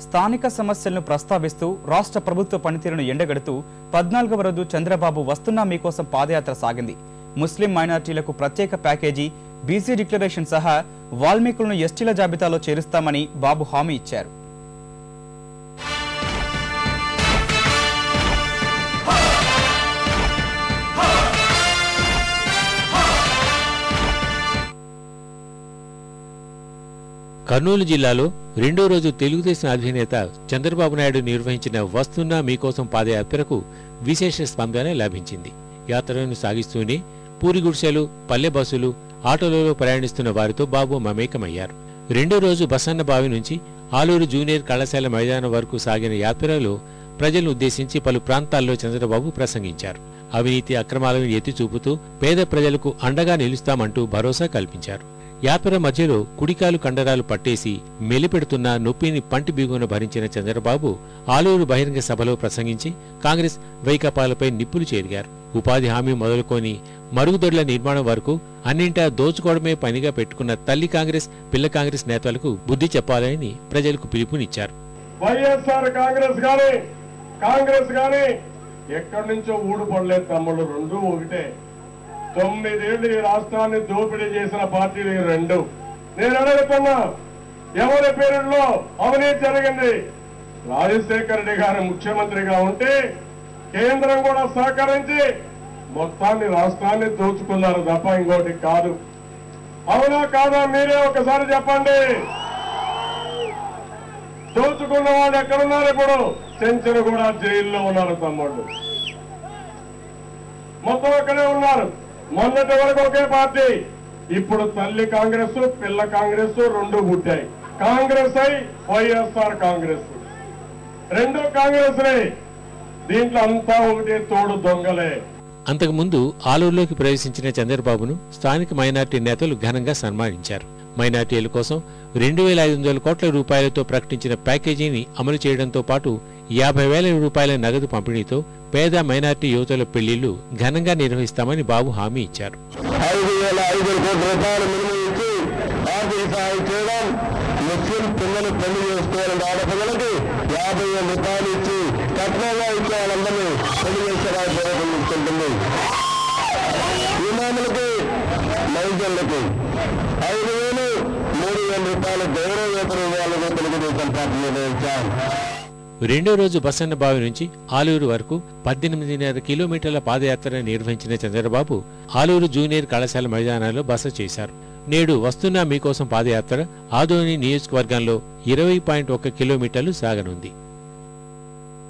స్థానిక సమస్యలను ప్రస్తావిస్తూ రాష్ట్ర ప్రభుత్వ పనితీరును ఎండగడుతూ 14వ రోజు చంద్రబాబు వస్తున్నా మీకోసం పాదయాత్ర సాగింది. ముస్లిం మైనారిటీలకు ప్రత్యేక ప్యాకేజీ, బీసీ డిక్లరేషన్ సహా వాల్మీకులను ఎస్టీల జాబితాలో చేరుస్తామని బాబు హామీ ఇచ్చారు. కర్నూలు జిల్లాలో రెండో రోజు తెలుగుదేశం అధినేత చంద్రబాబు నాయుడు నిర్వహించిన వస్తున్నా మీకోసం పాదయాత్రకు విశేష స్పందన లభించింది. యాత్రను సాగిస్తూనే పూరి గుడిసెలు, పల్లె బస్సులు, ఆటోలలో ప్రయాణిస్తున్న వారితో బాబు మమేకమయ్యారు. రెండో రోజు బసన్నబావి నుంచి ఆలూరు జూనియర్ కళాశాల మైదానం వరకు సాగిన యాత్రలో ప్రజలను ఉద్దేశించి పలు ప్రాంతాల్లో చంద్రబాబు ప్రసంగించారు. అవినీతి అక్రమాలను ఎత్తి చూపుతూ పేద ప్రజలకు అండగా నిలుస్తామంటూ భరోసా కల్పించారు. యాత్ర మధ్యలో కుడికాలు కండరాలు పట్టేసి మెలిపెడుతున్న నొప్పిని పంటి బిగున భరించిన చంద్రబాబు ఆలూరు బహిరంగ సభలో ప్రసంగించి కాంగ్రెస్ వైకాపాలపై నిప్పులు చేరిగారు. ఉపాధి హామీ మొదలుకొని మరుగుదొడ్ల నిర్మాణం వరకు అన్నింటా దోచుకోవడమే పనిగా పెట్టుకున్న తల్లి కాంగ్రెస్, పిల్ల కాంగ్రెస్ నేతలకు బుద్ధి చెప్పాలని ప్రజలకు పిలుపునిచ్చారు. వైఎస్ఆర్ కాంగ్రెస్ గాని ఎక్కడి నుంచో ఊడిపడలేదు తమ్ముళ్ళు, రెండు ఒకటే. 9 ఏళ్లు ఈ రాష్ట్రాన్ని దోపిడీ చేసిన పార్టీలు ఈ రెండు. నేను అడుగుతున్నా, ఎవరి పేరులో అవినీతి జరిగింది? రాజశేఖర రెడ్డి గారు ముఖ్యమంత్రిగా ఉంటే కేంద్రం కూడా సహకరించి మొత్తాన్ని రాష్ట్రాన్ని దోచుకున్నారు తప్ప ఇంకోటి కాదు. అవునా కాదా? మీరే ఒకసారి చెప్పండి. దోచుకున్న వాళ్ళు ఎక్కడున్నారు? ఇప్పుడు చెంచరు కూడా జైల్లో ఉన్నారు తమ్ముళ్ళు, మొత్తం అక్కడే ఉన్నారు. మొన్నటి వరకు ఒకే పార్టీ, ఇప్పుడు తల్లి కాంగ్రెస్, పిల్ల కాంగ్రెస్ రెండు పుట్టాయి. కాంగ్రెస్ అయి వైఎస్ఆర్ కాంగ్రెస్, రెండు కాంగ్రెస్. దీంట్లో అంతా ఒకటే తోడు దొంగలే. అంతకుముందు ఆలూరులోకి ప్రవేశించిన చంద్రబాబును స్థానిక మైనార్టీ నేతలు ఘనంగా సన్మానించారు. మైనార్టీల కోసం 2500 కోట్ల రూపాయలతో ప్రకటించిన ప్యాకేజీని అమలు చేయడంతో పాటు 50,000 రూపాయల నగదు పంపిణీతో పేద మైనార్టీ యువతుల పెళ్లిళ్లు ఘనంగా నిర్వహిస్తామని బాబు హామీ ఇచ్చారు. 5,500 కోట్ల రూపాయలు మినిమించి ఆర్థిక సహాయం చేయడం, ముస్లిం పిల్లలు పెళ్లి చేసుకోవాలని ఆడపిల్లలకి 50,000 రూపాయలు ఇచ్చి కట్నంగా ఇచ్చే వాళ్ళందరినీ పెళ్లి చేసేవారు జరుగుతుంది. ఇమాములకి, మైజన్లకి 5,300 రూపాయల గౌరవ వేతనం ఇవ్వాలని తెలుగుదేశం పార్టీ నిర్ణయించారు. రెండో రోజు బసన్నబావి నుంచి ఆలూరు వరకు 18.5 కిలోమీటర్ల పాదయాత్ర నిర్వహించిన చంద్రబాబు ఆలూరు జూనియర్ కళాశాల మైదానాల్లో బస చేశారు. నేడు వస్తున్నా మీకోసం పాదయాత్ర ఆదోని నియోజకవర్గంలో 20.1 కిలోమీటర్లు సాగనుంది.